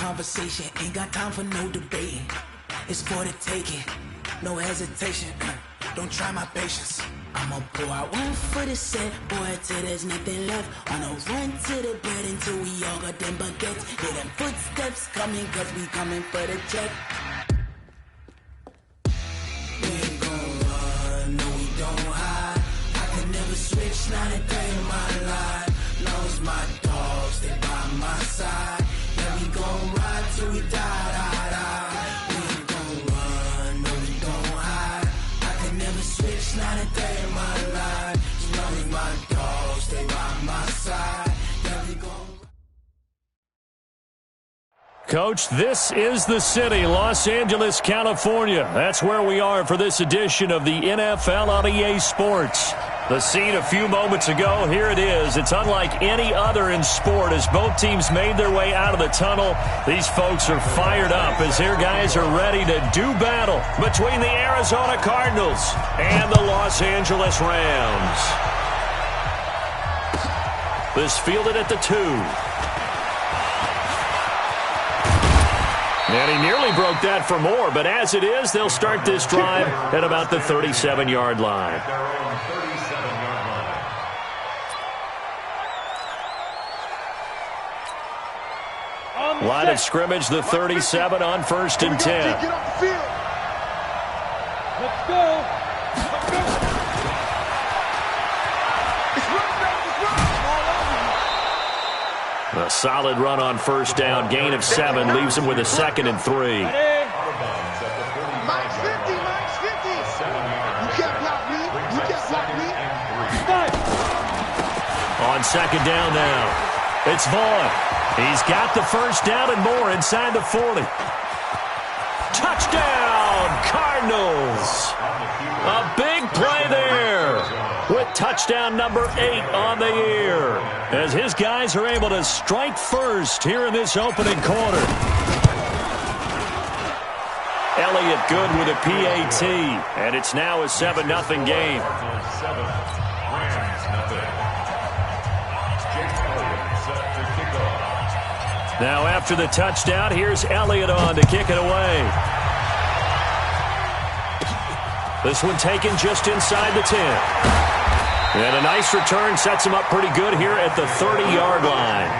conversation, ain't got time for no debating. It's for the taking, no hesitation. Don't try my patience. I'ma pull out one for the set, boy, till there's nothing left. On a run to the bed until we all got them baguettes. Hear them footsteps coming, cause we coming for the check. We ain't gon' run, no we don't hide. I could never switch, not a day in my life. Knows my dogs, they by my side. Yeah, we gon' ride till we die, die, die. We ain't gon' run, no we don't hide. I could never switch, not a day in my life. As long as my dogs, they by my side. Yeah, we gon' Coach, this is the city, Los Angeles, California. That's where we are for this edition of the NFL on EA Sports. The scene a few moments ago, here it is. It's unlike any other in sport as both teams made their way out of the tunnel. These folks are fired up as their guys are ready to do battle between the Arizona Cardinals and the Los Angeles Rams. This fielded at the 2. And he nearly broke that for more, but as it is, they'll start this drive at about the 37-yard line. Line of scrimmage, the 37 on 1st and 10. Get off the field. Let's go. A solid run on 1st down, gain of 7, leaves him with a 2nd and 3. Mike's 50, Mike's 50. You can't block me. You can't block me. On 2nd down now, it's Vaughn. He's got the 1st down and more inside the 40. Touchdown, Cardinals. A big play there with touchdown number 8 on the year as his guys are able to strike first here in this opening quarter. Elliott good with a PAT, and it's now a 7-0 game. Now after the touchdown, here's Elliott on to kick it away. This one taken just inside the 10. And a nice return sets him up pretty good here at the 30-yard line.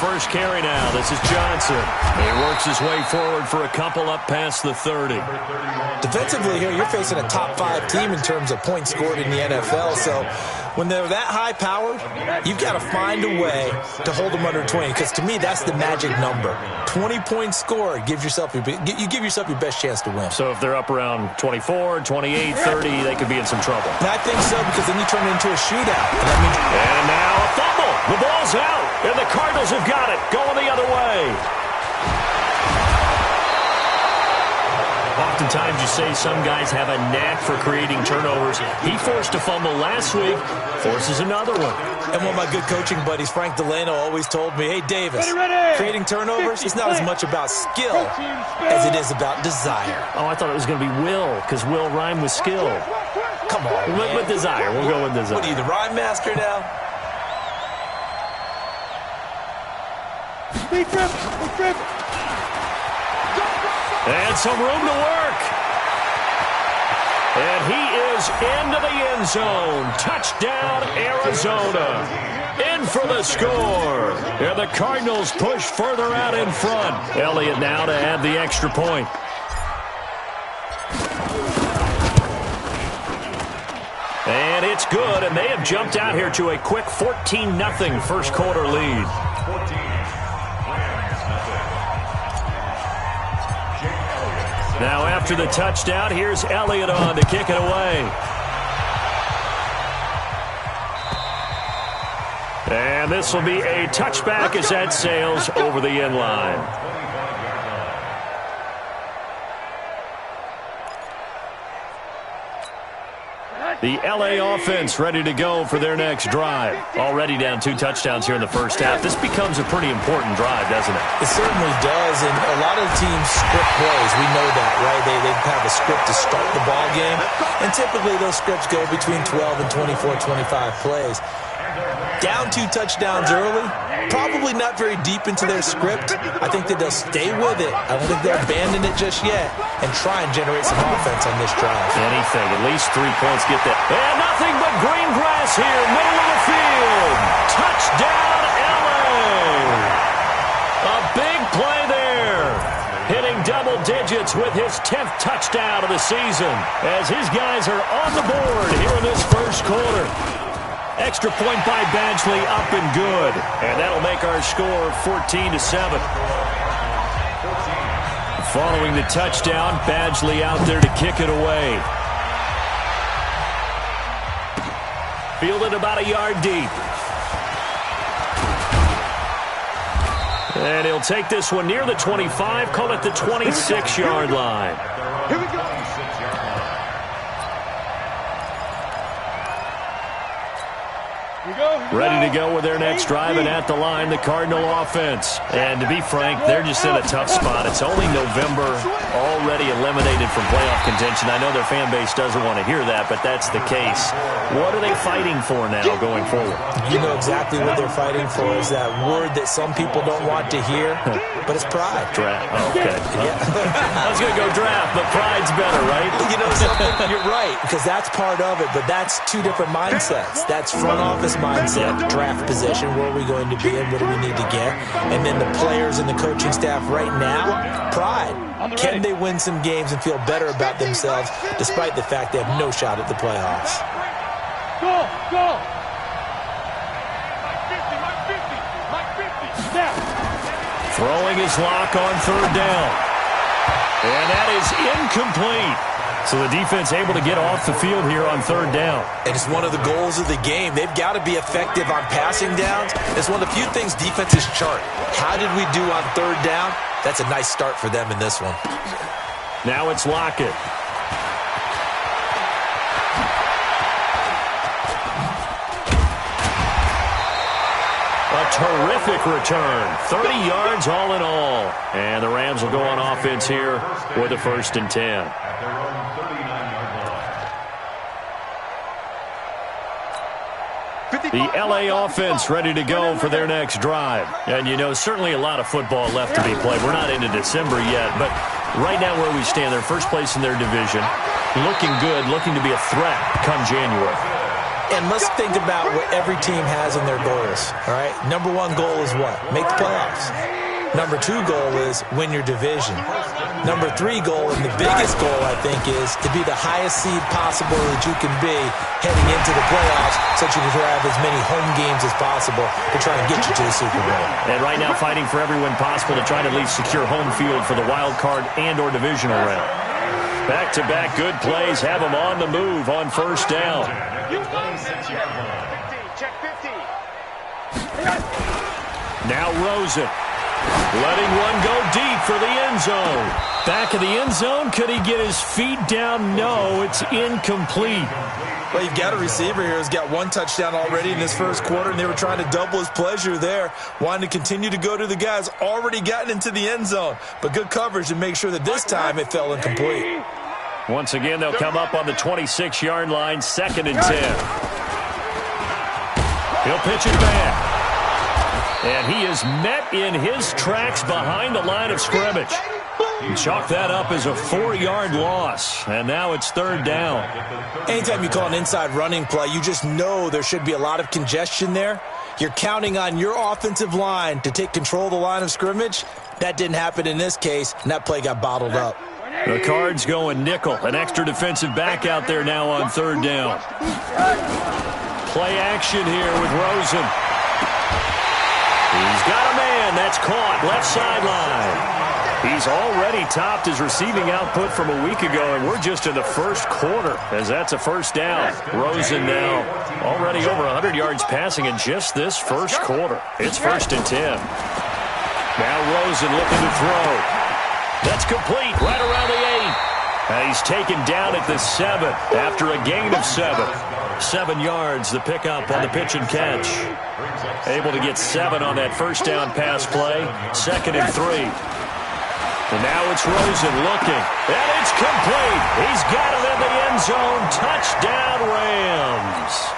First carry now. This is Johnson. He works his way forward for a couple up past the 30. Defensively here, you're facing a top 5 team in terms of points scored in the NFL. So when they're that high powered, you've got to find a way to hold them under 20. Because to me, that's the magic number. 20 points scored, you give yourself your best chance to win. So if they're up around 24, 28, 30, they could be in some trouble. And I think so, because then you turn it into a shootout. And now a fumble. The ball's out, and the Cardinals have got it, going the other way. Oftentimes you say some guys have a knack for creating turnovers. He forced a fumble last week, forces another one. And one of my good coaching buddies, Frank Delano, always told me, hey, Davis, creating turnovers is not as much about skill as it is about desire. Oh, I thought it was going to be will, because will rhyme with skill. Come on, man. With desire. We'll go with desire. What are you, the rhyme master now? And some room to work. And he is into the end zone. Touchdown, Arizona. In for the score. And the Cardinals push further out in front. Elliott now to add the extra point. And it's good, and they have jumped out here to a quick 14-0 first quarter lead. Now after the touchdown, here's Elliott on to kick it away. And this will be a touchback as that sails over the end line. The L.A. offense ready to go for their next drive. Already down 2 touchdowns here in the first half. This becomes a pretty important drive, doesn't it? It certainly does, and a lot of teams script plays. We know that, right? They have a script to start the ball game, and typically those scripts go between 12 and 24, 25 plays. Down 2 touchdowns early, probably not very deep into their script. I think that they'll stay with it. I don't think they'll abandon it just yet and try and generate some offense on this drive. Anything, at least 3 points get that. And nothing but green grass here, middle of the field. Touchdown, L.A. A big play there. Hitting double digits with his 10th touchdown of the season as his guys are on the board here in this first quarter. Extra point by Badgley, up and good. And that'll make our score 14-7. Following the touchdown, Badgley out there to kick it away. Fielded about a yard deep. And he'll take this one near the 25, call it the 26-yard line. Here we go. Ready to go with their next drive, and at the line, the Cardinal offense. And to be frank, they're just in a tough spot. It's only November, already eliminated from playoff contention. I know their fan base doesn't want to hear that, but that's the case. What are they fighting for now going forward? You know exactly what they're fighting for is that word that some people don't want to hear, but it's pride. Draft. Oh, okay. I was going to go draft, but pride's better, right? You know something? You're right, because that's part of it, but that's 2 different mindsets. That's front office mindset, draft position, where are we going to be and what do we need to get? And then the players and the coaching staff right now, pride. Can they win some games and feel better about themselves despite the fact they have no shot at the playoffs? Go, go. My 50, snap. Throwing his lock on 3rd down. And that is incomplete. So the defense able to get off the field here on 3rd down. And it's one of the goals of the game. They've got to be effective on passing downs. It's one of the few things defenses chart. How did we do on 3rd down? That's a nice start for them in this one. Now it's Lockett. A terrific return. 30 yards all in all. And the Rams will go on offense here with a 1st and 10. The L.A. offense ready to go for their next drive. And, you know, certainly a lot of football left to be played. We're not into December yet, but right now where we stand, they're first place in their division. Looking good, looking to be a threat come January. And let's think about what every team has in their goals, all right? Number 1 goal is what? Make the playoffs. Number 2 goal is win your division. Number 3 goal, and the biggest goal, I think, is to be the highest seed possible that you can be heading into the playoffs so that you can have as many home games as possible to try and get you to the Super Bowl. And right now fighting for every win possible to try to at least secure home field for the wild card and or divisional round. Back-to-back good plays have them on the move on 1st down. Check 50. Now Rosen. Letting one go deep for the end zone. Back of the end zone. Could he get his feet down? No, it's incomplete. Well, you've got a receiver here who's got 1 touchdown already in this first quarter, and they were trying to double his pleasure there, wanting to continue to go to the guys already gotten into the end zone. But good coverage to make sure that this time it fell incomplete. Once again, they'll come up on the 26-yard line, 2nd and 10. He'll pitch it back. And he is met in his tracks behind the line of scrimmage. Chalk that up as a 4-yard loss. And now it's 3rd down. Anytime you call an inside running play, you just know there should be a lot of congestion there. You're counting on your offensive line to take control of the line of scrimmage. That didn't happen in this case, and that play got bottled up. The Cards going nickel. An extra defensive back out there now on 3rd down. Play action here with Rosen. He's got a man. That's caught. Left sideline. He's already topped his receiving output from a week ago, and we're just in the first quarter as that's a 1st down. Rosen now already over 100 yards passing in just this first quarter. It's 1st and 10. Now Rosen looking to throw. That's complete right around the And he's taken down at the 7 after a gain of 7. 7 yards, the pickup on the pitch and catch. Able to get 7 on that first down pass play. 2nd and 3. And now it's Rosen looking. And it's complete. He's got it in the end zone. Touchdown, Rams.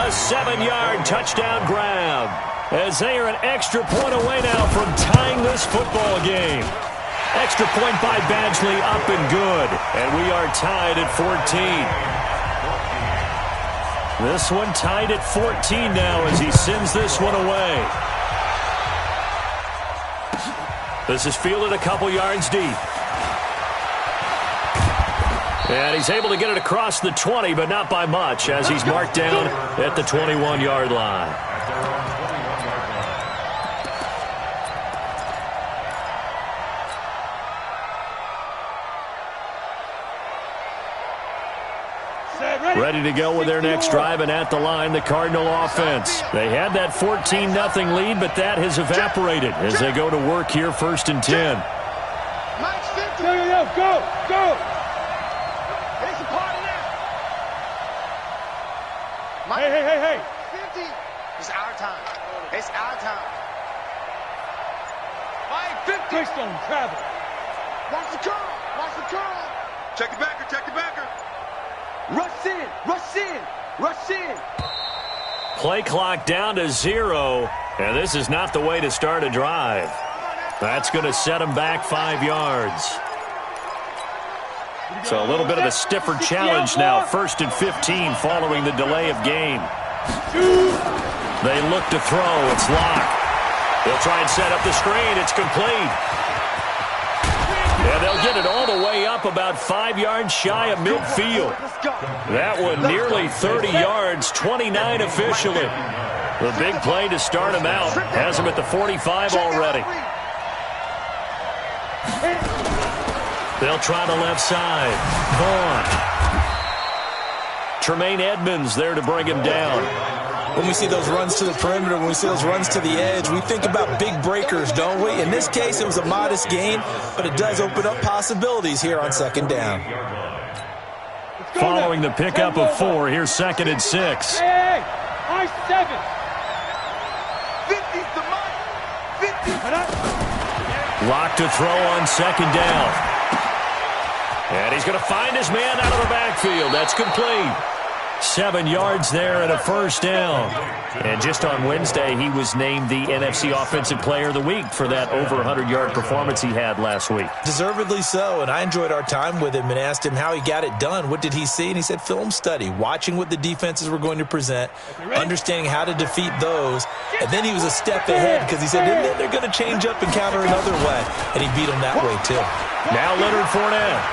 A 7-yard touchdown grab. As they are an extra point away now from tying this football game. Extra point by Badgley, up and good. And we are tied at 14. This one tied at 14 now as he sends this one away. This is fielded a couple yards deep. And he's able to get it across the 20, but not by much, as he's marked down at the 21-yard line. Ready to go with their next drive, and at the line, the Cardinal offense. They had that 14-0 lead, but that has evaporated as they go to work here, 1st and 10. Go! It's a party now. Hey. 50. It's our time. It's our time. 550. Keystone travel. Watch the curl. Check the backer. Rush in. Play clock down to 0, and this is not the way to start a drive. That's going to set them back 5 yards. So a little bit of a stiffer challenge now. 1st and 15 following the delay of game. They look to throw. It's locked. They'll try and set up the screen. It's complete. And they'll get it all the way up about 5 yards shy of midfield. That one nearly 30 yards, 29 officially. The big play to start him out. Has him at the 45 already. They'll try the left side. Vaughn. Tremaine Edmonds there to bring him down. When we see those runs to the perimeter, when we see those runs to the edge, we think about big breakers, don't we? In this case, it was a modest gain, but it does open up possibilities here on 2nd down. Following the pickup of 4, here's 2nd and 6. Hey, I-7. 50's the money. 50. Locked to throw on 2nd down. And he's going to find his man out of the backfield. That's complete. 7 yards there and a 1st down. And just on Wednesday, he was named the NFC Offensive Player of the Week for that over 100-yard performance he had last week. Deservedly so, and I enjoyed our time with him and asked him how he got it done. What did he see? And he said film study, watching what the defenses were going to present, understanding how to defeat those, and then he was a step ahead because he said, and then they're going to change up and counter another way, and he beat them that way too. Now Leonard Fournette.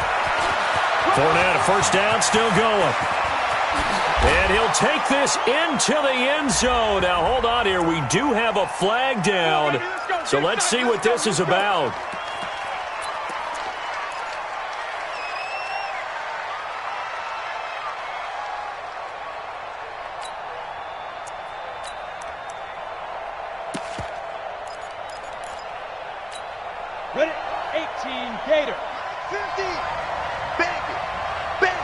Fournette, a 1st down, still going. And he'll take this into the end zone. Now, hold on here. We do have a flag down. So let's see what this is about. Ready? 18, Gator. 50. Bandit. Ready?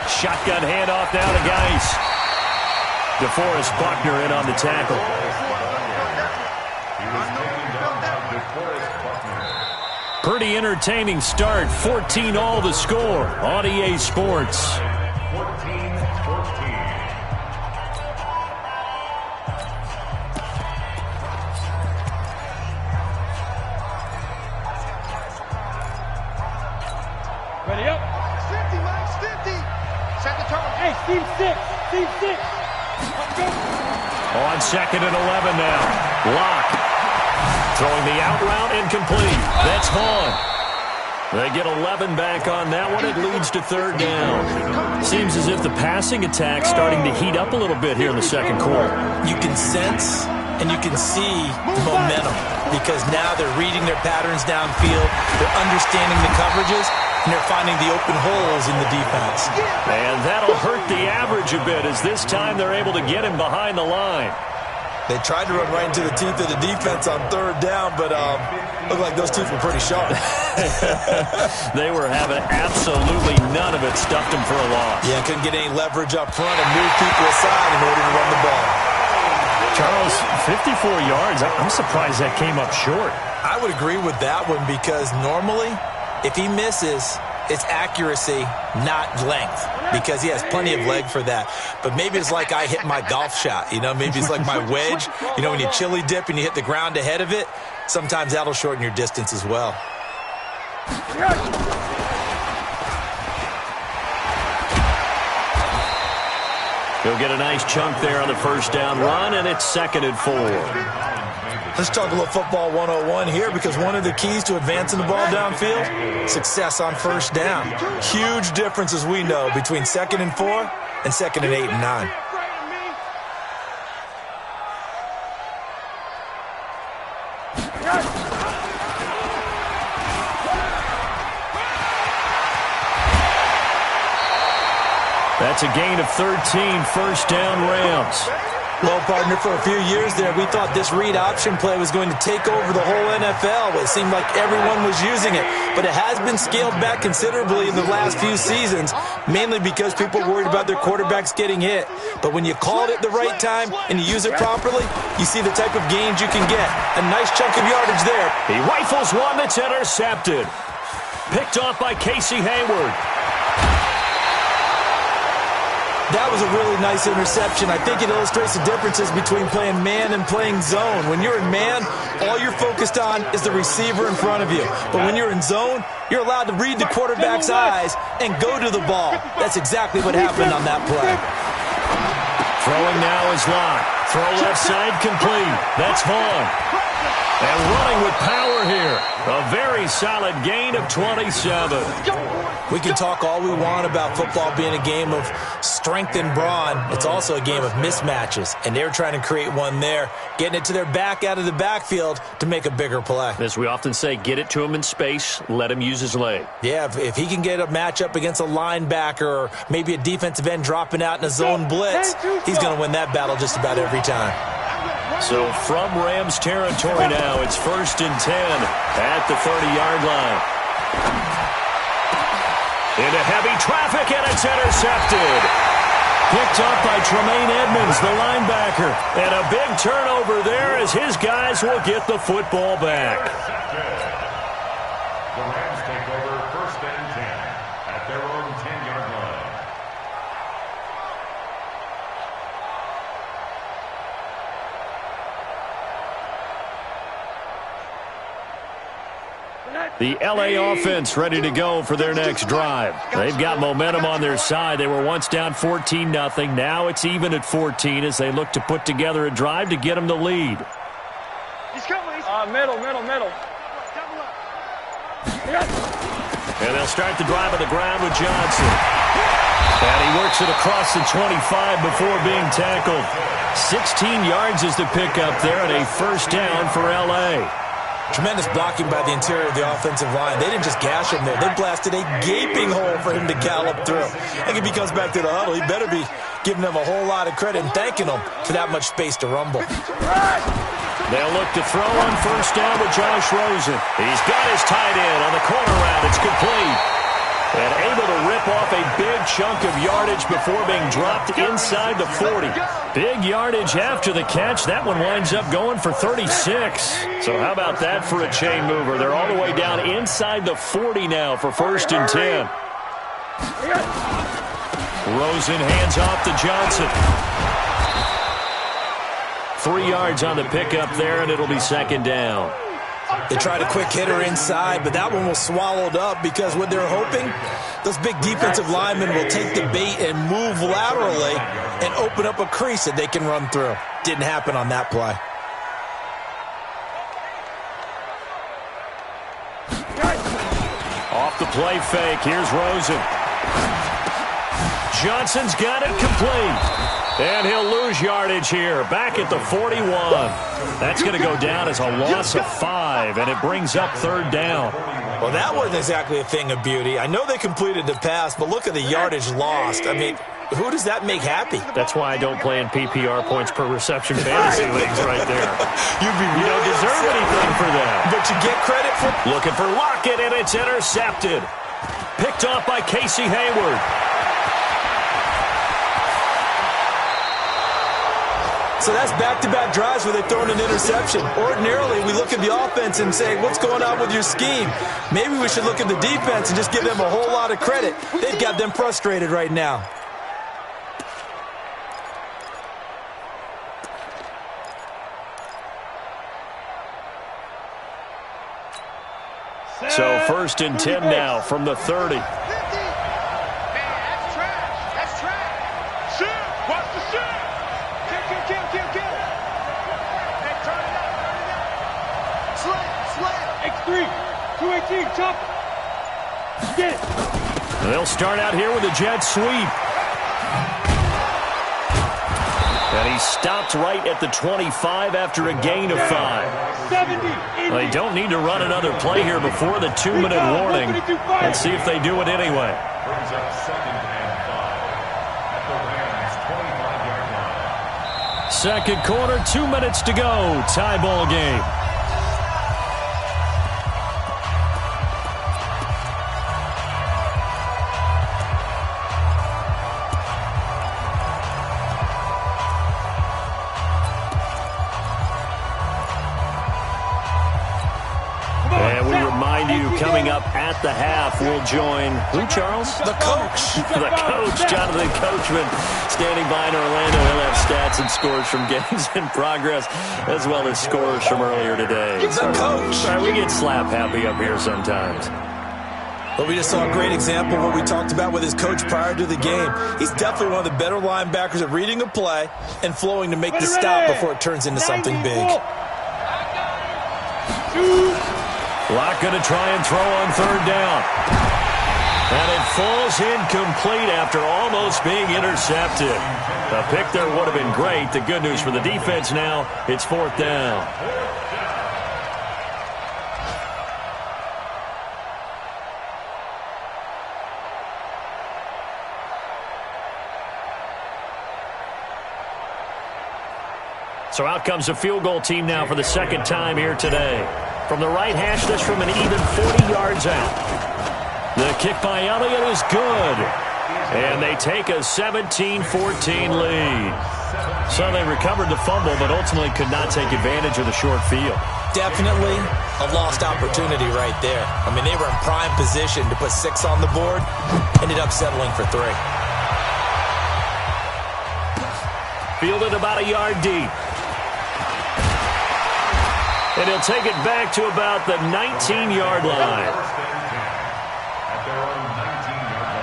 Shotgun handoff now to Geis. DeForest Buckner in on the tackle. Pretty entertaining start. 14-all the score on EA Sports. Ready up. 50, Mike's 50. Set the tone. Hey, Steve 6. On 2nd and 11 now. Lock. Throwing the out route incomplete. That's Vaughn. They get 11 back on that one. It leads to 3rd down. Seems as if the passing attack's starting to heat up a little bit here in the 2nd quarter. You can sense and you can see the momentum because now they're reading their patterns downfield. They're understanding the coverages. And they're finding the open holes in the defense. And that'll hurt the average a bit as this time they're able to get him behind the line. They tried to run right into the teeth of the defense on third down, but looked like those teeth were pretty sharp. They were having absolutely none of it. Stuffed them for a loss. Yeah, couldn't get any leverage up front and move people aside in order to run the ball. Charles, 54 yards. I'm surprised that came up short. I would agree with that one because normally if he misses, it's accuracy, not length, because he has plenty of leg for that. But maybe it's like I hit my golf shot, you know, maybe it's like my wedge. You know, when you chili dip and you hit the ground ahead of it, sometimes that'll shorten your distance as well. He'll get a nice chunk there on the first down run, and it's 2nd and 4. Let's talk a little football 101 here, because one of the keys to advancing the ball downfield, success on first down. Huge difference, as we know, between 2nd and 4 and 2nd and 8 and 9. That's a gain of 13, first down Rams. Well, partner, for a few years there, we thought this read option play was going to take over the whole NFL. It seemed like everyone was using it. But it has been scaled back considerably in the last few seasons, mainly because people are worried about their quarterbacks getting hit. But when you call it at the right time and you use it properly, you see the type of gains you can get. A nice chunk of yardage there. He rifles one that's intercepted. Picked off by Casey Hayward. That was a really nice interception. I think it illustrates the differences between playing man and playing zone. When you're in man, all you're focused on is the receiver in front of you. But when you're in zone, you're allowed to read the quarterback's eyes and go to the ball. That's exactly what happened on that play. Throwing now is Lott. Throw left side complete. That's Vaughn. And running with power here. A very solid gain of 27. We can talk all we want about football being a game of strength and brawn. It's also a game of mismatches, and they're trying to create one there, getting it to their back out of the backfield to make a bigger play. As we often say, get it to him in space, let him use his leg. Yeah, if he can get a matchup against a linebacker or maybe a defensive end dropping out in a zone blitz, he's going to win that battle just about every time. So from Rams territory now, it's 1st and 10 at the 30-yard line. Into heavy traffic, and it's intercepted. Picked up by Tremaine Edmonds, the linebacker. And a big turnover there as his guys will get the football back. The Rams take over 1st and 10 at their own 10-yard line. The LA offense ready to go for their next drive. They've got momentum on their side. They were once down 14-0. Now it's even at 14 as they look to put together a drive to get them the lead. He's coming. Middle. And they'll start the drive on the ground with Johnson. And he works it across the 25 before being tackled. 16 yards is the pickup there, and a first down for L.A. Tremendous blocking by the interior of the offensive line. They didn't just gash him there. They blasted a gaping hole for him to gallop through. I think if he comes back to the huddle, he better be giving them a whole lot of credit and thanking them for that much space to rumble. They'll look to throw on first down with Josh Rosen. He's got his tight end on the corner route. It's complete. And able to rip off a big chunk of yardage before being dropped inside the 40. Big yardage after the catch. That one winds up going for 36. So how about that for a chain mover? They're all the way down inside the 40 now for 1st and 10. Rosen hands off to Johnson. 3 yards on the pickup there, and it'll be 2nd down. They tried a quick hitter inside, but that one was swallowed up because what they're hoping, those big defensive linemen will take the bait and move laterally and open up a crease that they can run through. Didn't happen on that play. Off the play fake, here's Rosen. Johnson's got it complete. And he'll lose yardage here, back at the 41. That's going to go down as a loss of 5, and it brings up 3rd down. Well, that wasn't exactly a thing of beauty. I know they completed the pass, but look at the yardage lost. I mean, who does that make happy? That's why I don't play in PPR points per reception fantasy leagues right there. You'd be really You don't deserve anything for that. But you get credit for... Looking for Lockett, and it's intercepted. Picked off by Casey Hayward. So that's back-to-back drives where they've thrown an interception. Ordinarily, we look at the offense and say, what's going on with your scheme? Maybe we should look at the defense and just give them a whole lot of credit. They've got them frustrated right now. So 1st and 10 now from the 30. They'll start out here with a jet sweep. And he stopped right at the 25 after a gain of 5. Well, they don't need to run another play here before the 2-minute warning. Let's see if they do it anyway. Brings up 2nd and 5 at the Rams' 25-yard line. Second quarter, 2 minutes to go. Tie ball game. Coming up at the half, we'll join who, Charles? The coach. The coach, Jonathan Coachman, standing by in Orlando. He'll have stats and scores from games in progress, as well as scores from earlier today. The coach. Sorry, we get slap happy up here sometimes. But we just saw a great example of what we talked about with his coach prior to the game. He's definitely one of the better linebackers at reading a play and flowing to make the stop before it turns into something big. Locke going to try and throw on 3rd down. And it falls incomplete after almost being intercepted. A pick there would have been great. The good news for the defense now, it's 4th down. So out comes the field goal team now for the 2nd time here today. From the right hash, this from an even 40 yards out. The kick by Elliott is good. And they take a 17-14 lead. So they recovered the fumble, but ultimately could not take advantage of the short field. Definitely a lost opportunity right there. I mean, they were in prime position to put 6 on the board. Ended up settling for 3. Fielded about a yard deep. And he'll take it back to about the 19-yard line. First and 10 at their own 19-yard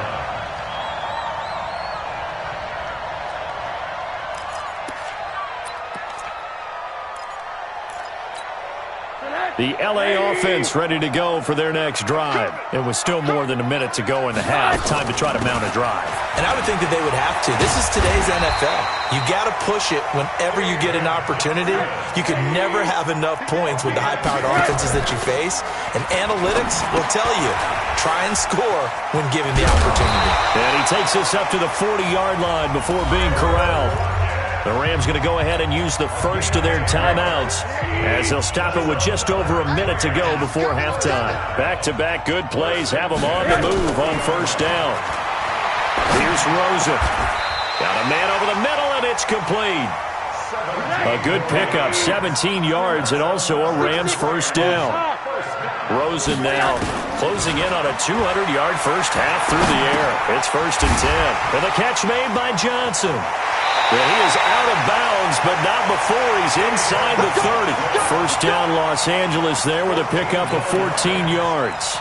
line. The L.A. offense ready to go for their next drive. And with still more than a minute to go in the half, time to try to mount a drive. And I would think that they would have to. This is today's NFL. You got to push it whenever you get an opportunity. You can never have enough points with the high-powered offenses that you face. And analytics will tell you, try and score when given the opportunity. And he takes us up to the 40-yard line before being corralled. The Rams going to go ahead and use the first of their timeouts as they'll stop it with just over a minute to go before halftime. Back-to-back good plays have them on the move on 1st down. Here's Rosen. Got a man over the middle, and it's complete. A good pickup, 17 yards, and also a Rams 1st down. Rosen now closing in on a 200-yard first half through the air. It's 1st and 10. And the catch made by Johnson. Well, he is out of bounds, but not before he's inside the 30. 1st down, Los Angeles there with a pickup of 14 yards.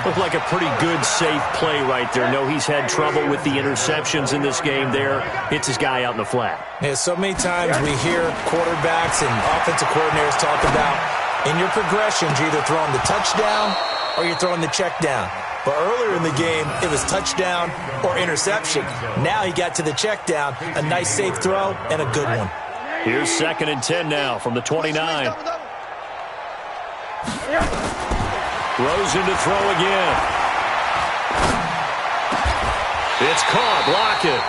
Looked like a pretty good, safe play right there. No, he's had trouble with the interceptions in this game there. Hits his guy out in the flat. Yeah, so many times we hear quarterbacks and offensive coordinators talk about in your progressions, you're either throwing the touchdown or you're throwing the check down. But earlier in the game, it was touchdown or interception. Now he got to the check down, a nice safe throw, and a good one. Here's 2nd and 10 now from the 29. Rosen to throw again. It's caught. Lockett.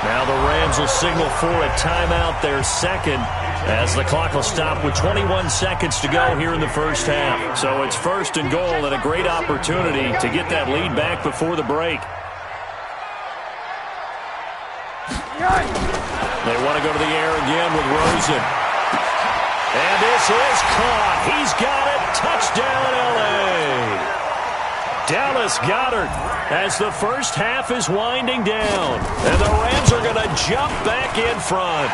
Now the Rams will signal for a timeout, their second, as the clock will stop with 21 seconds to go here in the first half. So it's first and goal and a great opportunity to get that lead back before the break. They want to go to the air again with Rosen. And this is caught. He's got it. Touchdown, L.A. Dallas Goedert as the first half is winding down. And the Rams are going to jump back in front.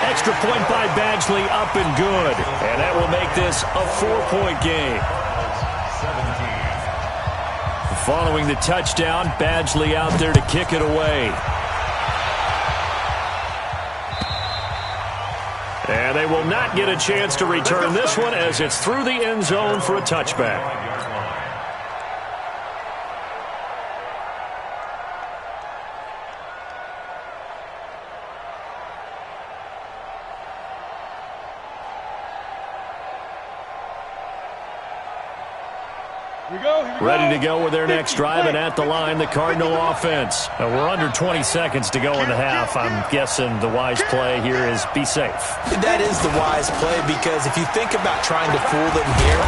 Extra point by Badgley up and good. And that will make this a 4-point game. Following the touchdown, Badgley out there to kick it away. And they will not get a chance to return this one as it's through the end zone for a touchback. Ready to go with their next drive, and at the line, the Cardinal offense. We're under 20 seconds to go in the half. I'm guessing the wise play here is be safe. That is the wise play, because if you think about trying to fool them here,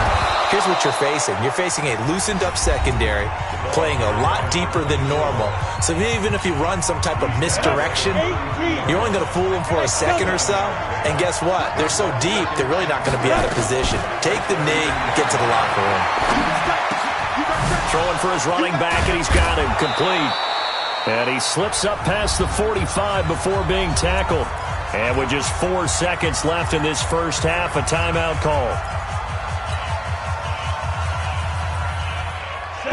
here's what you're facing. You're facing a loosened up secondary, playing a lot deeper than normal. So even if you run some type of misdirection, you're only going to fool them for a second or so. And guess what? They're so deep, they're really not going to be out of position. Take the knee, get to the locker room. Throwing for his running back, and he's got him complete. And he slips up past the 45 before being tackled. And with just 4 seconds left in this first half, a timeout call.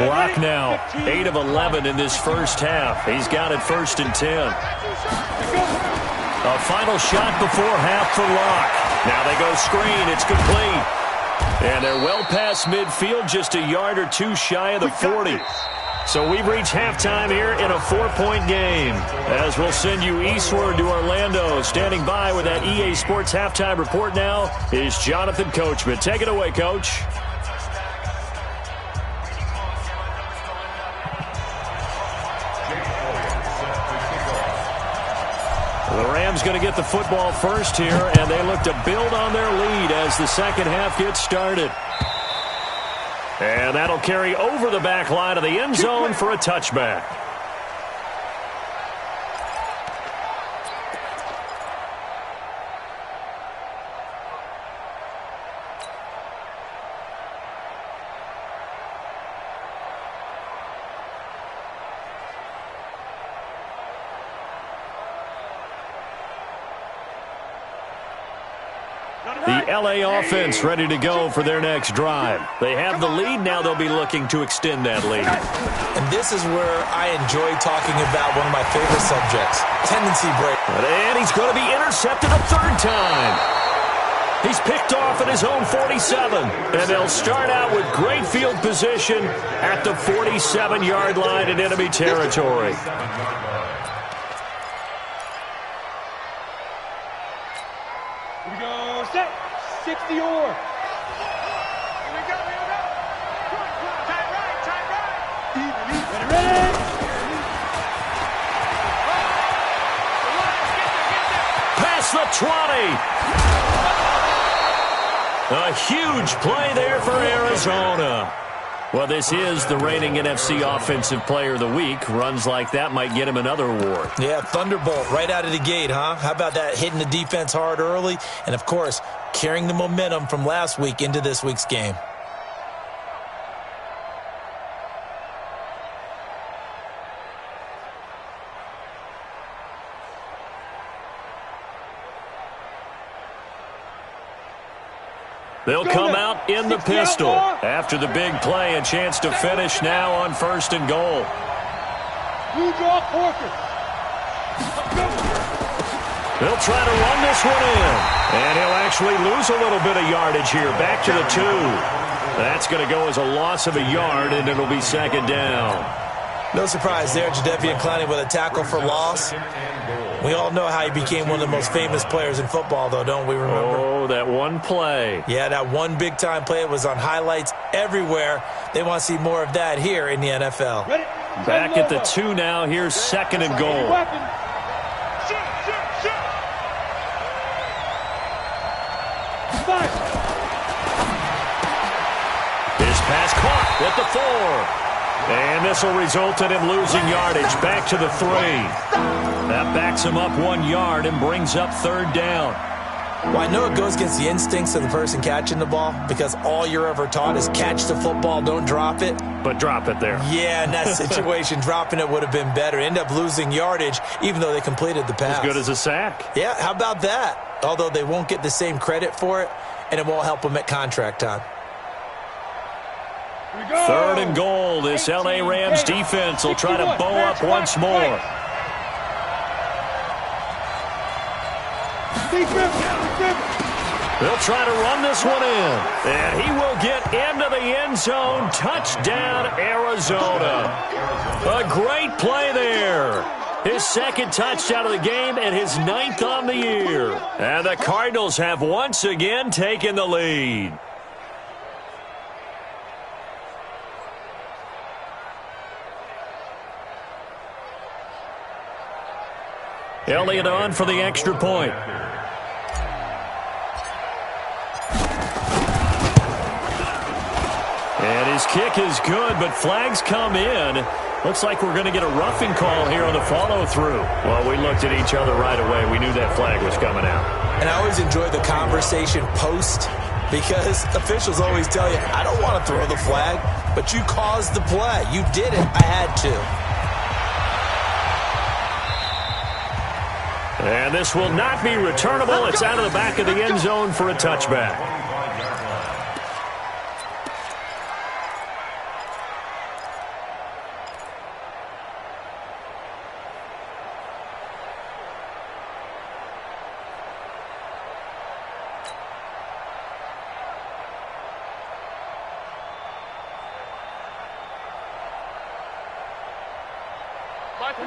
Lock now, 8 of 11 in this first half. He's got it 1st and 10. A final shot before half for Lock. Now they go screen. It's complete. And they're well past midfield, just a yard or two shy of the 40. So we've reached halftime here in a 4-point game. As we'll send you eastward to Orlando. Standing by with that EA Sports halftime report now is Jonathan Coachman. Take it away, Coach. The Rams going to get the football first here, and they look to build on their lead as the second half gets started. And that'll carry over the back line of the end zone for a touchback. The L.A. offense ready to go for their next drive. They have the lead. Now they'll be looking to extend that lead. And this is where I enjoy talking about one of my favorite subjects, tendency break. And he's going to be intercepted a 3rd time. He's picked off at his own 47. And they'll start out with great field position at the 47-yard line in enemy territory. Here we go, set, 60 or. Here we go, here we go. Tight right. Even. Ready. Past the 20. A huge play there for Arizona. Well, this is the reigning NFC Offensive Player of the Week. Runs like that might get him another award. Yeah, thunderbolt right out of the gate, huh? How about that, hitting the defense hard early? And, of course, carrying the momentum from last week into this week's game. They'll come out in the pistol. After the big play, a chance to finish now on 1st and goal. You draw Corker. They'll try to run this one in. And he'll actually lose a little bit of yardage here. Back to the 2. That's going to go as a loss of a yard, and it'll be 2nd down. No surprise there, Jadeveon Clowney with a tackle for loss. We all know how he became one of the most famous players in football, though, don't we remember? Oh, that one play. Yeah, that one big-time play. It was on highlights everywhere. They want to see more of that here in the NFL. Ready? Back at the 2 now. Here's 2nd and goal. His pass caught at the 4. And this will result in him losing yardage. Back to the 3. That backs him up 1 yard and brings up 3rd down. Well, I know it goes against the instincts of the person catching the ball because all you're ever taught is catch the football, don't drop it. But drop it there. Yeah, in that situation, dropping it would have been better. End up losing yardage, even though they completed the pass. As good as a sack. Yeah, how about that? Although they won't get the same credit for it, and it won't help them at contract time. 3rd and goal. This L.A. Rams defense will try to bow up once more. They'll try to run this one in. And he will get into the end zone. Touchdown, Arizona. A great play there. His 2nd touchdown of the game and his 9th on the year. And the Cardinals have once again taken the lead. Elliott on for the extra point. And his kick is good, but flags come in. Looks like we're going to get a roughing call here on the follow-through. Well, we looked at each other right away. We knew that flag was coming out. And I always enjoy the conversation post because officials always tell you, I don't want to throw the flag, but you caused the play. You did it. I had to. And this will not be returnable. It's out of the back of the end zone for a touchback.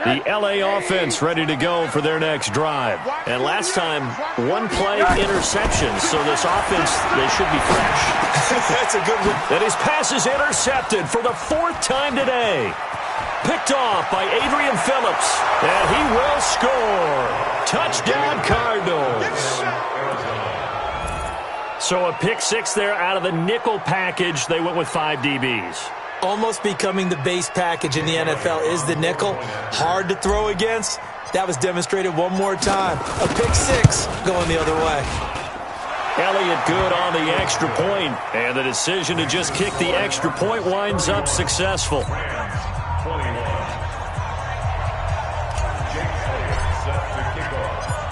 The L.A. offense ready to go for their next drive. And last time, 1 play interception. So this offense, they should be fresh. That's a good one. And his pass is intercepted for the 4th time today. Picked off by Adrian Phillips. And he will score. Touchdown, Cardinals. So a pick 6 there out of the nickel package. They went with 5 DBs. Almost becoming the base package in the NFL is the nickel. Hard to throw against. That was demonstrated one more time. A pick 6 going the other way. Elliott good on the extra point. And the decision to just kick the extra point winds up successful.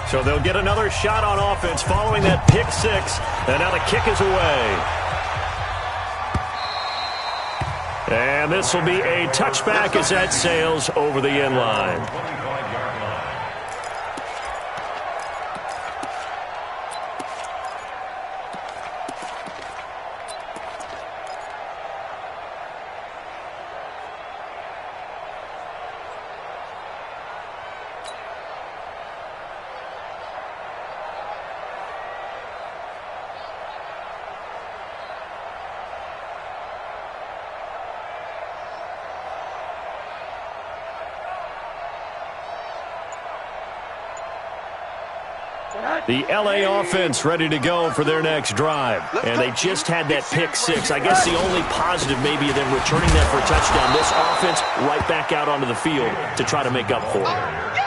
So they'll get another shot on offense following that pick 6. And now the kick is away. And this will be a touchback as that sails over the end line. The L.A. offense ready to go for their next drive. And they just had that pick 6. I guess the only positive maybe of them returning that for a touchdown. This offense right back out onto the field to try to make up for it.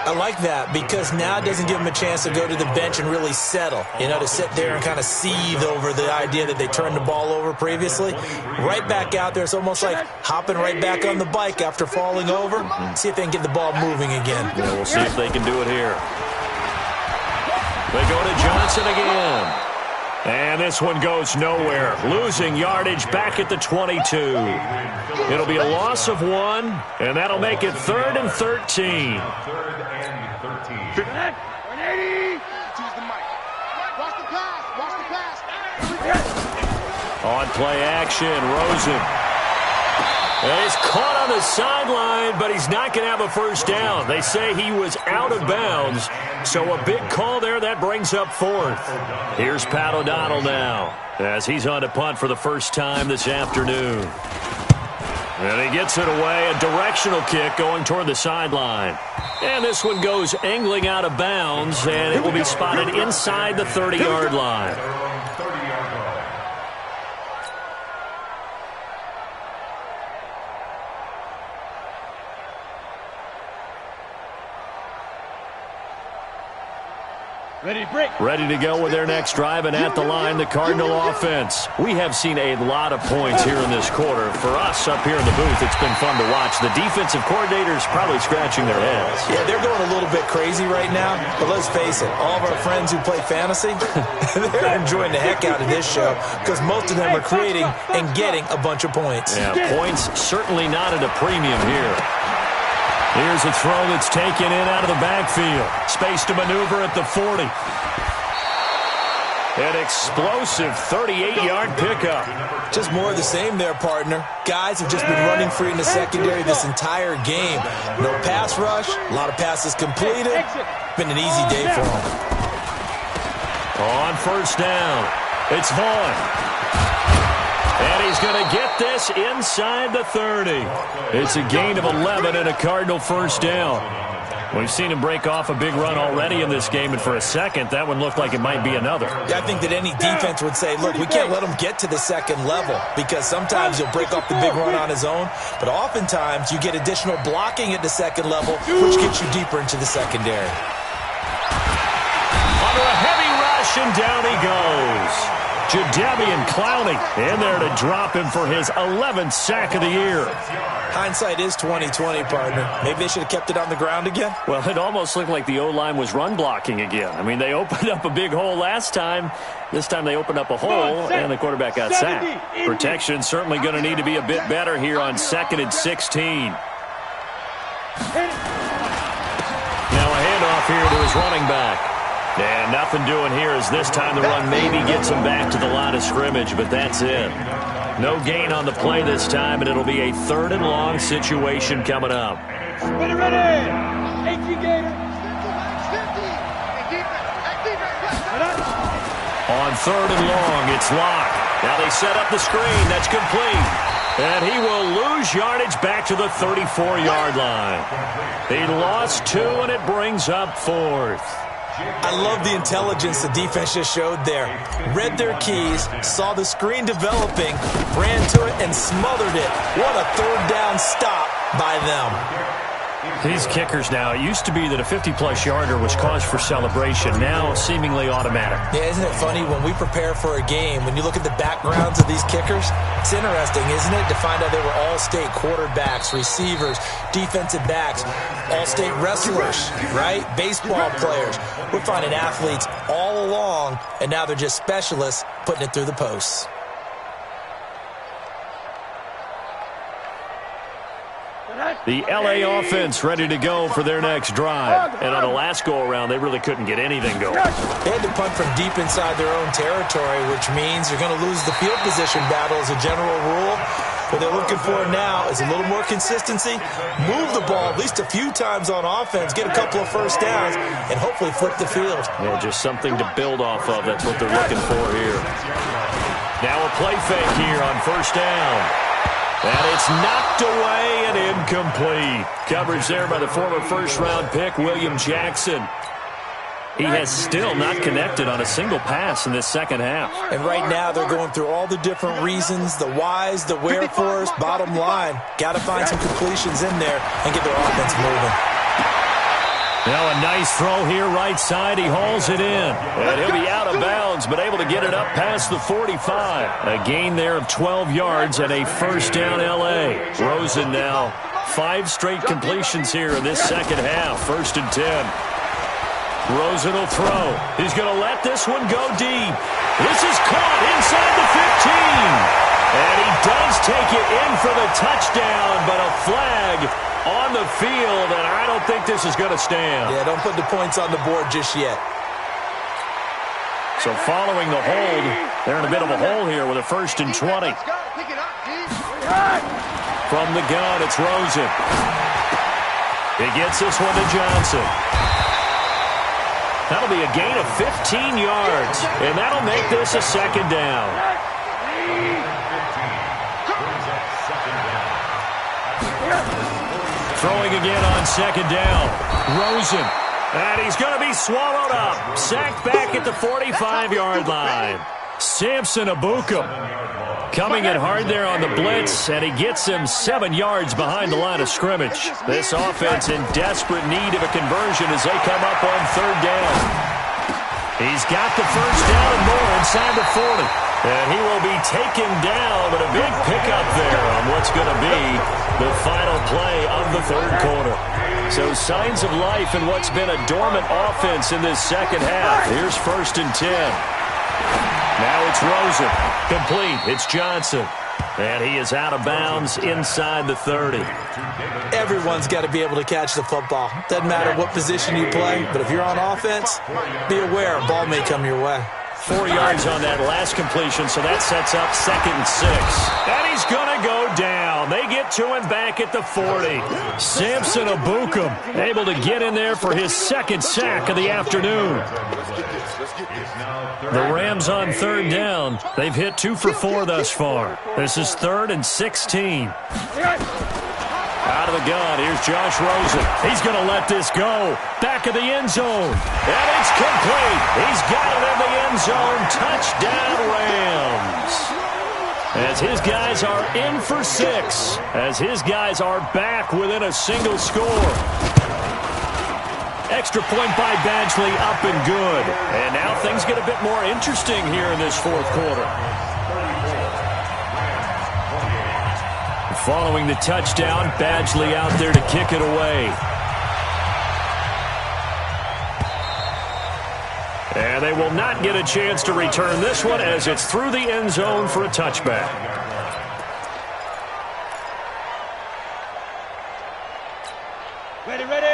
I like that because now it doesn't give them a chance to go to the bench and really settle. You know, to sit there and kind of seethe over the idea that they turned the ball over previously. Right back out there. It's almost like hopping right back on the bike after falling over. See if they can get the ball moving again. Yeah, we'll see if they can do it here. They go to Johnson again. And this one goes nowhere. Losing yardage back at the 22. It'll be a loss of 1, and that'll make it 3rd and 13. 3rd and 13. 180. Choose the mic. Watch the pass. Watch the pass. On play action, Rosen. And he's caught on the sideline, but he's not going to have a first down. They say he was out of bounds. So a big call there. That brings up 4th. Here's Pat O'Donnell now as he's on to punt for the first time this afternoon. And he gets it away, a directional kick going toward the sideline. And this one goes angling out of bounds, and it will be spotted inside the 30-yard line. Ready to go with their next drive, and at the line, the Cardinal offense. We have seen a lot of points here in this quarter. For us up here in the booth, it's been fun to watch. The defensive coordinators probably scratching their heads. Yeah, they're going a little bit crazy right now, but let's face it, all of our friends who play fantasy, they're enjoying the heck out of this show because most of them are creating and getting a bunch of points. Yeah, points certainly not at a premium here. Here's a throw that's taken in out of the backfield. Space to maneuver at the 40. An explosive 38-yard pickup. Just more of the same there, partner. Guys have just been running free in the secondary this entire game. No pass rush, a lot of passes completed. Been an easy day for them. On first down, it's Vaughn. And he's going to get this inside the 30. It's a gain of 11 and a Cardinal first down. We've seen him break off a big run already in this game, and for a second, that one looked like it might be another. Yeah, I think that any defense would say, look, we can't let him get to the second level because sometimes he'll break off the big run on his own, but oftentimes you get additional blocking at the second level, which gets you deeper into the secondary. Under a heavy rush, and down he goes. Jadeveon Clowney in there to drop him for his 11th sack of the year. Hindsight is 20/20, partner. Maybe they should have kept it on the ground again. Well, it almost looked like the O-line was run blocking again. I mean, they opened up a big hole last time. This time they opened up a hole, and the quarterback got sacked. Protection certainly going to need to be a bit better here on 2nd and 16. Now a handoff here to his running back. And nothing doing here as this time the run maybe gets him back to the line of scrimmage, but that's it. No gain on the play this time, and it'll be a 3rd and long situation coming up. Ready. On 3rd and long, it's Locke. Now they set up the screen. That's complete. And he will lose yardage back to the 34-yard line. He lost 2, and it brings up 4th. I love the intelligence the defense just showed there. Read their keys, saw the screen developing, ran to it, and smothered it. What a 3rd down stop by them. These kickers now, it used to be that a 50-plus yarder was cause for celebration. Now seemingly automatic. Yeah, isn't it funny when we prepare for a game, when you look at the backgrounds of these kickers, it's interesting, isn't it, to find out they were all-state quarterbacks, receivers, defensive backs, all-state wrestlers, right? Baseball players. We're finding athletes all along, and now they're just specialists putting it through the posts. The L.A. offense ready to go for their next drive. And on the last go-around, they really couldn't get anything going. They had to punt from deep inside their own territory, which means you're going to lose the field position battle as a general rule. What they're looking for now is a little more consistency, move the ball at least a few times on offense, get a couple of first downs, and hopefully flip the field. Yeah, just something to build off of. That's what they're looking for here. Now a play fake here on first down. And it's knocked away and incomplete. Coverage there by the former first-round pick, William Jackson. He has still not connected on a single pass in this second half. And right now they're going through all the different reasons, the whys, the wherefores, bottom line. Got to find some completions in there and get their offense moving. Now a nice throw here right side. He hauls it in. And he'll be out of bounds, but able to get it up past the 45. A gain there of 12 yards and a first down L.A. Rosen now 5 straight completions here in this second half. 1st and 10. Rosen will throw. He's going to let this one go deep. This is caught inside the 15. And he does take it in for the touchdown, but a flag on the field, and I don't think this is going to stand. Yeah, don't put the points on the board just yet. So following the hold, they're in a bit of a hole here with a 1st and 20. From the gun, it's Rosen. He gets this one to Johnson. That'll be a gain of 15 yards, and that'll make this a second down. Throwing again on second down. Rosen. And he's going to be swallowed up. Sacked back at the 45-yard line. Samson Abukum coming in hard there on the blitz, and he gets him 7 yards behind the line of scrimmage. This offense in desperate need of a conversion as they come up on third down. He's got the first down and more inside the 40. And he will be taken down, but a big pickup there on what's going to be the final play of the third quarter. So signs of life in what's been a dormant offense in this second half. Here's 1st and 10. Now it's Rosen. Complete. It's Johnson. And he is out of bounds inside the 30. Everyone's got to be able to catch the football. Doesn't matter what position you play, but if you're on offense, be aware a ball may come your way. 4 yards on that last completion, so that sets up 2nd and 6. And he's going to go down. They get to him back at the 40. Samson Abukum able to get in there for his 2nd sack of the afternoon. The Rams on third down. They've hit 2 for 4 thus far. This is 3rd and 16. Out of the gun, here's Josh Rosen. He's going to let this go. Back of the end zone. And it's complete. He's got it in the end zone. Touchdown, Rams. As his guys are in for 6. As his guys are back within a single score. Extra point by Badgley, up and good. And now things get a bit more interesting here in this fourth quarter. Following the touchdown, Badgley out there to kick it away. And they will not get a chance to return this one as it's through the end zone for a touchback.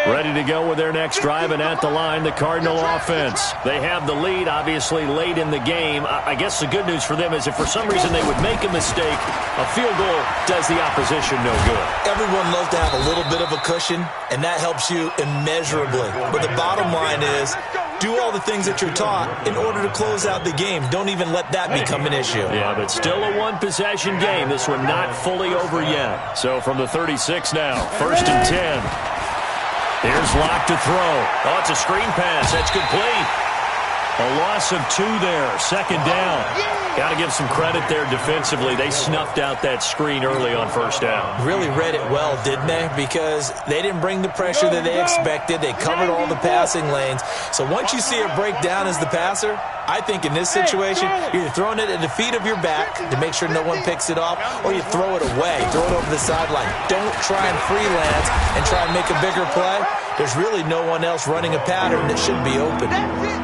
Ready to go with their next drive, and at the line, the Cardinal offense. They have the lead, obviously, late in the game. I guess the good news for them is if for some reason they would make a mistake, a field goal does the opposition no good. Everyone loves to have a little bit of a cushion, and that helps you immeasurably. But the bottom line is, do all the things that you're taught in order to close out the game. Don't even let that become an issue. Yeah, but still a one-possession game. This one not fully over yet. So from the 36 now, 1st and 10. Here's Locke to throw. Oh, it's a screen pass. That's complete. A loss of 2 there. 2nd down. Got to give some credit there defensively. They snuffed out that screen early on 1st down. Really read it well, didn't they? Because they didn't bring the pressure that they expected. They covered all the passing lanes. So once you see it break down as the passer, I think in this situation, you're throwing it at the feet of your back to make sure no one picks it off, or you throw it away, throw it over the sideline. Don't try and freelance and try and make a bigger play. There's really no one else running a pattern that should be open.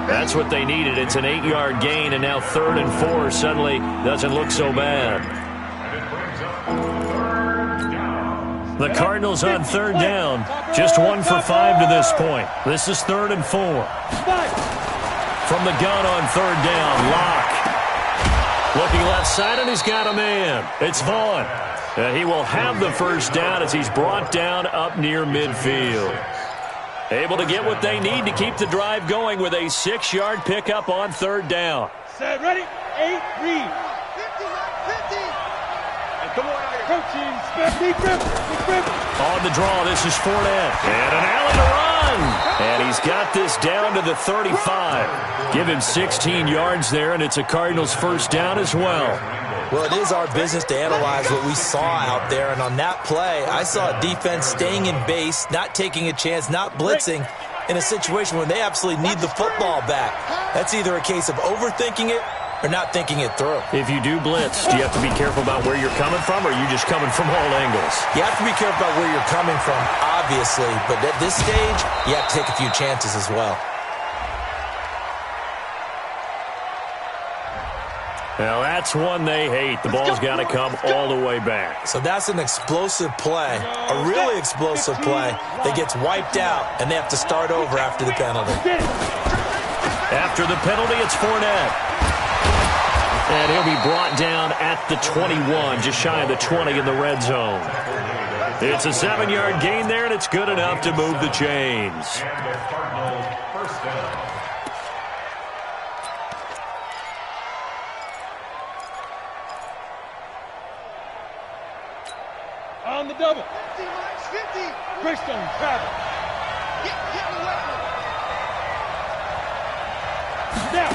That's what they needed. It's an 8-yard gain, and now 3rd and 4 suddenly doesn't look so bad. The Cardinals on 3rd down, just 1 for 5 to this point. This is 3rd and 4. From the gun on 3rd down, Locke. Looking left side, and he's got a man. It's Vaughn. He will have the first down as he's brought down up near midfield. Able to get what they need to keep the drive going with a 6-yard pickup on 3rd down. Set, ready, 8, read. 50. And come on out here. Coaching, big grip. On the draw, this is Fournette. And an alley to run. And he's got this down to the 35. Give him 16 yards there, and it's a Cardinals first down as well. Well, it is our business to analyze what we saw out there, and on that play, I saw a defense staying in base, not taking a chance, not blitzing, in a situation where they absolutely need the football back. That's either a case of overthinking it or not thinking it through. If you do blitz, do you have to be careful about where you're coming from, or are you just coming from all angles? You have to be careful about where you're coming from, obviously, but at this stage, you have to take a few chances as well. Now, that's one they hate. The ball's got to come all the way back. So that's an explosive play, a really explosive play that gets wiped out, and they have to start over after the penalty. After the penalty, it's Fournette. And he'll be brought down at the 21, just shy of the 20 in the red zone. It's a 7-yard gain there, and it's good enough to move the chains. First down. On the double. 50, Mike, 50. Greystone, travel. Get away. Now.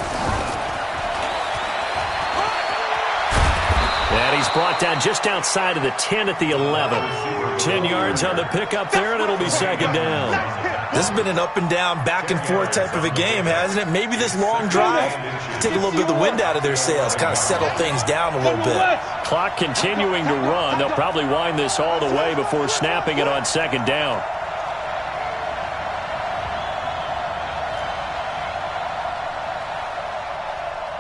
And he's brought down just outside of the 10 at the 11. 10 yards on the pickup there, and it'll be second down. This has been an up and down, back and forth type of a game, hasn't it? Maybe this long drive, take a little bit of the wind out of their sails, kind of settle things down a little bit. Clock continuing to run. They'll probably wind this all the way before snapping it on second down.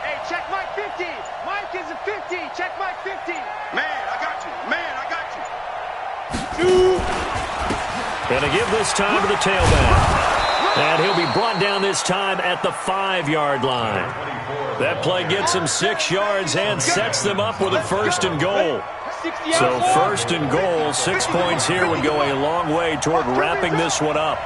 Hey, check Mike 50. Mike is a 50. Check Mike 50. Man, I got you. Man, I got you. Going to give this time to the tailback. And he'll be brought down this time at the 5-yard line. That play gets him 6 yards and sets them up with a first and goal. So first and goal, 6 points here would go a long way toward wrapping this one up.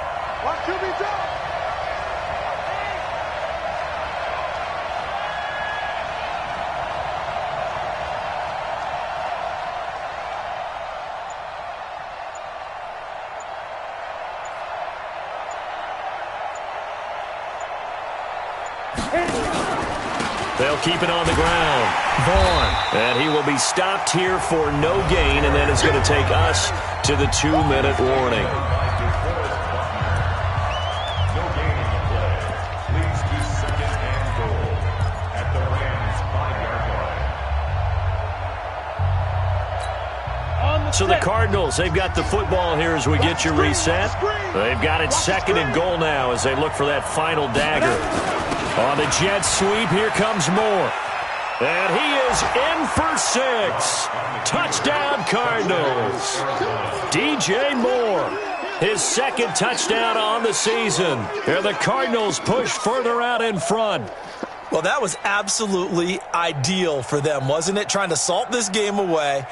They'll keep it on the ground. Vaughn. And he will be stopped here for no gain, and then it's going to take us to the 2-minute warning. No gain in the play. Leads to second and goal at the Rams' 5-yard line. So the Cardinals, they've got the football here as we get you reset. They've got it second and goal now as they look for that final dagger. On the jet sweep, here comes Moore. And he is in for 6. Touchdown, Cardinals. DJ Moore, his second touchdown on the season. And the Cardinals push further out in front. Well, that was absolutely ideal for them, wasn't it? Trying to salt this game away.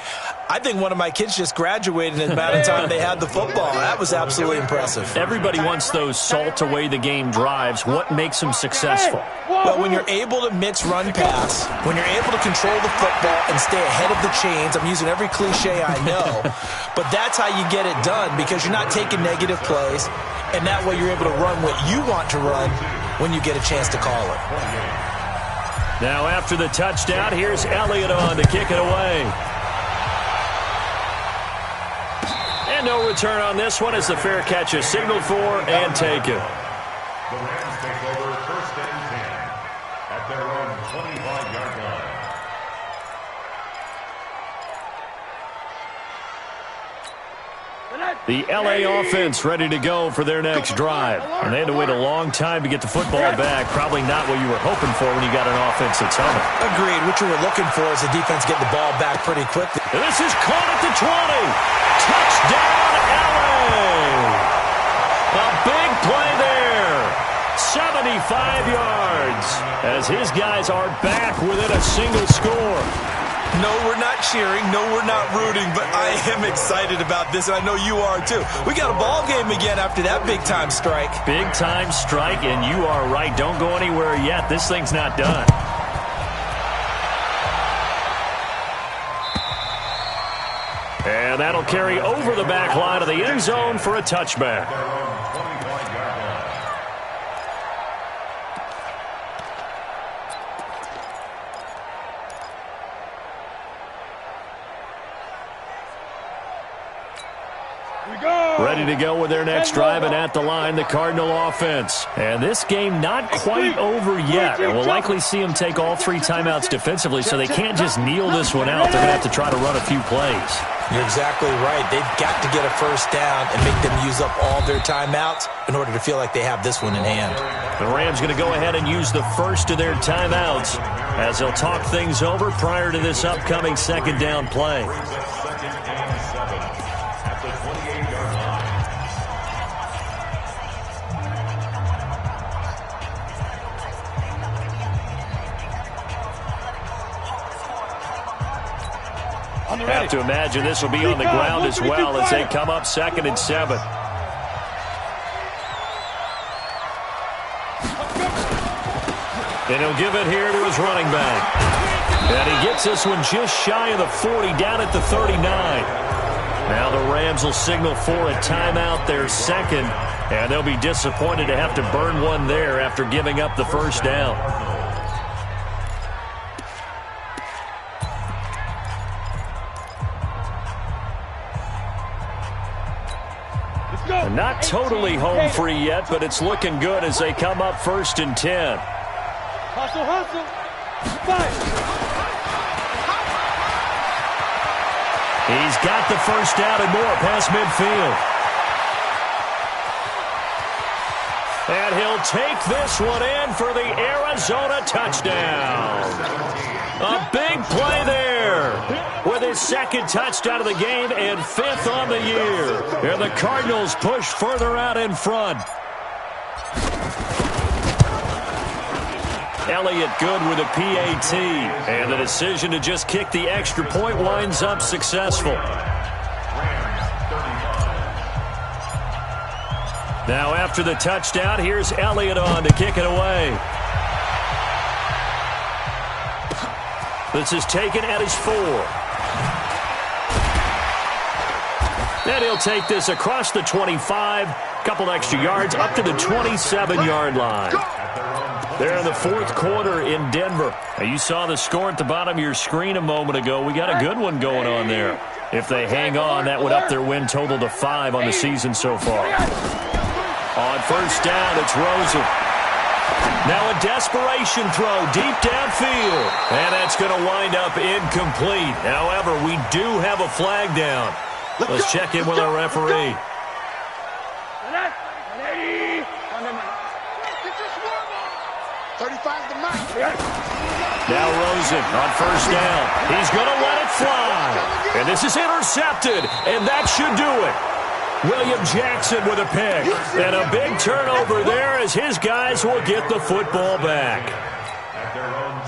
I think one of my kids just graduated in the amount of time they had the football. That was absolutely impressive. Everybody wants those salt away the game drives. What makes them successful? Well, when you're able to mix run-pass, when you're able to control the football and stay ahead of the chains, I'm using every cliche I know, but that's how you get it done because you're not taking negative plays, and that way you're able to run what you want to run when you get a chance to call it. Now after the touchdown, here's Elliott on to kick it away. And no return on this one as the fair catch is signaled for and taken. The Rams take over first and 10 at their own 25-yard line. The L.A. offense ready to go for their next drive. And they had to wait a long time to get the football back. Probably not what you were hoping for when you got an offense that's humming. Agreed. What you were looking for is the defense getting the ball back pretty quickly. And this is caught at the 20. Touchdown, L.A. A big play there. 75 yards as his guys are back within a single score. No, we're not cheering. No, we're not rooting, but I am excited about this, and I know you are too. We got a ball game again after that big-time strike. Big-time strike, and you are right. Don't go anywhere yet. This thing's not done. And that'll carry over the back line of the end zone for a touchback. Ready to go with their next drive, and at the line, the Cardinal offense. And this game not quite over yet. And we'll likely see them take all 3 timeouts defensively, so they can't just kneel this one out. They're going to have to try to run a few plays. You're exactly right. They've got to get a first down and make them use up all their timeouts in order to feel like they have this one in hand. The Rams going to go ahead and use the first of their timeouts as they'll talk things over prior to this upcoming second down play. I have to imagine this will be on the ground as well as they come up 2nd and 7. And he'll give it here to his running back. And he gets this one just shy of the 40, down at the 39. Now the Rams will signal for a timeout, their second, and they'll be disappointed to have to burn one there after giving up the first down. Not totally home free yet, but it's looking good as they come up 1st and 10. Hustle, hustle. Fire. He's got the first down and more past midfield. And he'll take this one in for the Arizona touchdown. A big play there with his second touchdown of the game and 5th on the year. And the Cardinals push further out in front. Elliott good with a PAT. And the decision to just kick the extra point winds up successful. Now after the touchdown, here's Elliott on to kick it away. This is taken at his 4. And he'll take this across the 25. Couple extra yards up to the 27-yard line. They're in the 4th quarter in Denver. Now you saw the score at the bottom of your screen a moment ago. We got a good one going on there. If they hang on, that would up their win total to 5 on the season so far. On first down, it's Rosen. Now a desperation throw deep downfield. And that's going to wind up incomplete. However, we do have a flag down. Let's check in with our referee. Now Rosen on first down. He's going to let it fly. And this is intercepted. And that should do it. William Jackson with a pick. And a big turnover there as his guys will get the football back.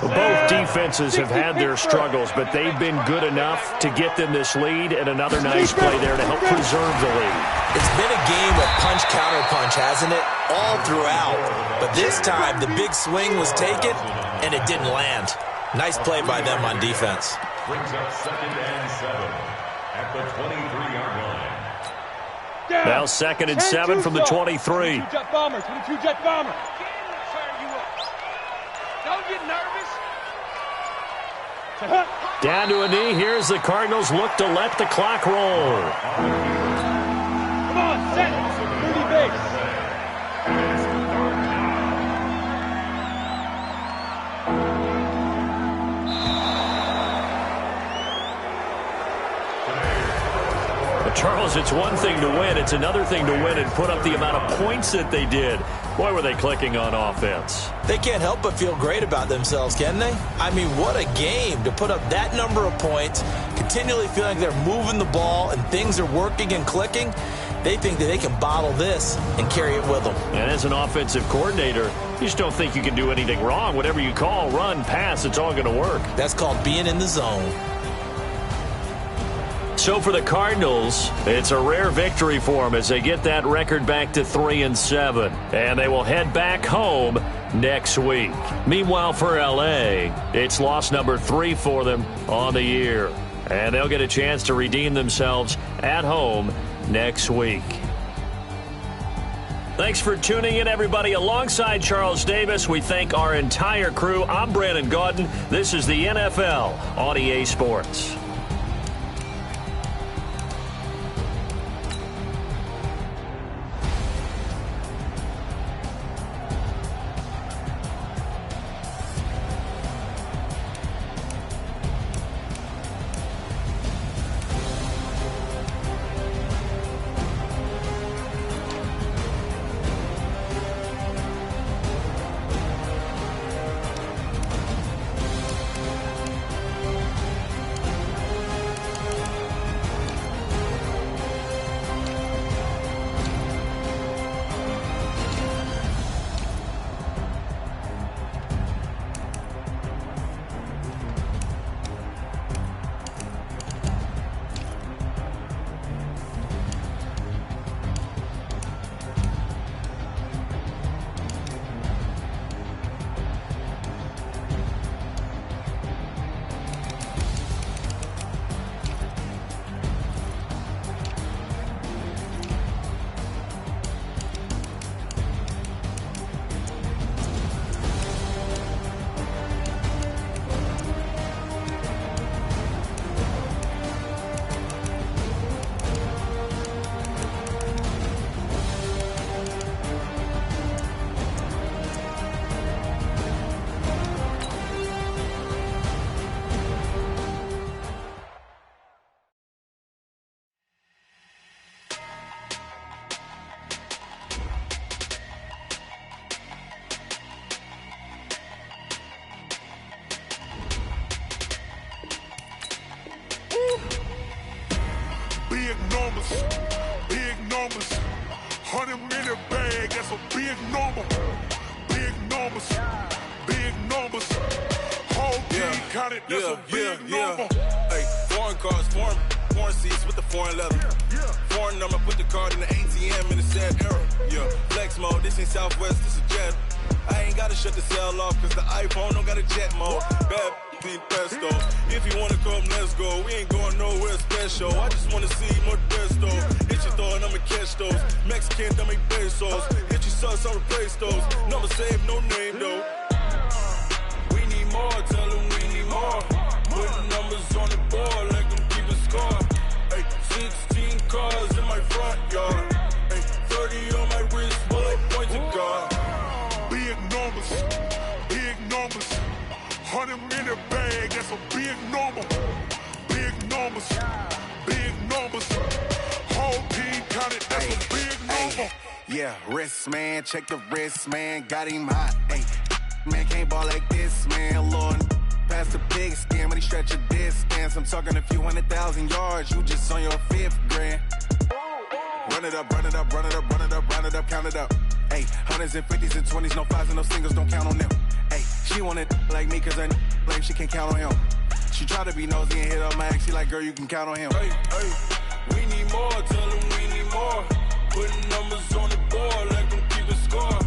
Both defenses have had their struggles, but they've been good enough to get them this lead, and another nice play there to help preserve the lead. It's been a game of punch-counter-punch, hasn't it? All throughout. But this time, the big swing was taken, and it didn't land. Nice play by them on defense. Brings up 2nd and 7 at the 23-yard line. Now 2nd and 7 from the 23. 22 jet bomber, 22 jet bomber. Don't get nervous. Down to a knee. Here's the Cardinals look to let the clock roll. Come on, set. 30 base. Charles, it's one thing to win. It's another thing to win and put up the amount of points that they did. Boy, were they clicking on offense. They can't help but feel great about themselves, can they? I mean, what a game to put up that number of points, continually feeling like they're moving the ball and things are working and clicking. They think that they can bottle this and carry it with them. And as an offensive coordinator, you just don't think you can do anything wrong. Whatever you call, run, pass, it's all going to work. That's called being in the zone. So for the Cardinals, it's a rare victory for them as they get that record back to 3-7. And they will head back home next week. Meanwhile, for L.A., it's loss number 3 for them on the year. And they'll get a chance to redeem themselves at home next week. Thanks for tuning in, everybody. Alongside Charles Davis, we thank our entire crew. I'm Brandon Gaudin. This is the NFL on EA Sports. that's a big number. Big numbers, big numbers. Whole team counted, that's a big number. Hey, foreign cars, foreign seats with the foreign leather. Foreign number, put the card in the ATM in the sad era. Yeah, flex mode, this ain't Southwest, this is Jet. I ain't gotta shut the cell off, cause the iPhone don't got a jet mode. Bad need pesto. If you wanna come, let's go. We ain't going nowhere special. I just wanna see more pesto. Hit your throw and I'ma catch those. Mexican, don't make pesos. Hit your sauce, I'll replace those. Number save, no name though. We need more, tell them we need more. Putting numbers on the board like them keeping score. Hey, 16 cars in my front yard. Hey, 30 on my wrist, bullet point to God. Big numbers, big numbers. 100 in the bag, that's a big number. Big numbers, big numbers. Whole team counted, that's a big number. Yeah, wrist man, check the wrist man, got him hot. Hey, man can't ball like this, man. Lord, past the big skin, but he stretch a distance. I'm talking a few 100,000 yards, you just on your 5th grand. Run it up, run it up, run it up, run it up, run it up, count it up. Hey, 100s and 50s and 20s, no 5s and no singles, don't count on them. Hey, she wanted like me cause her like she can't count on him. She tried to be nosy and hit up my ex, she like, girl, you can count on him. Hey, hey, we need more, tell them we need more. Putting numbers on the board like them keeping score.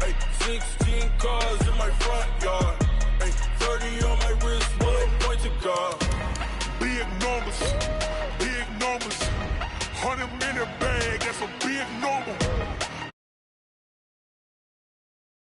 Hey, 16 cars in my front yard. Hey, 30 on my wrist, bullet point to God. big numbers, big numbers.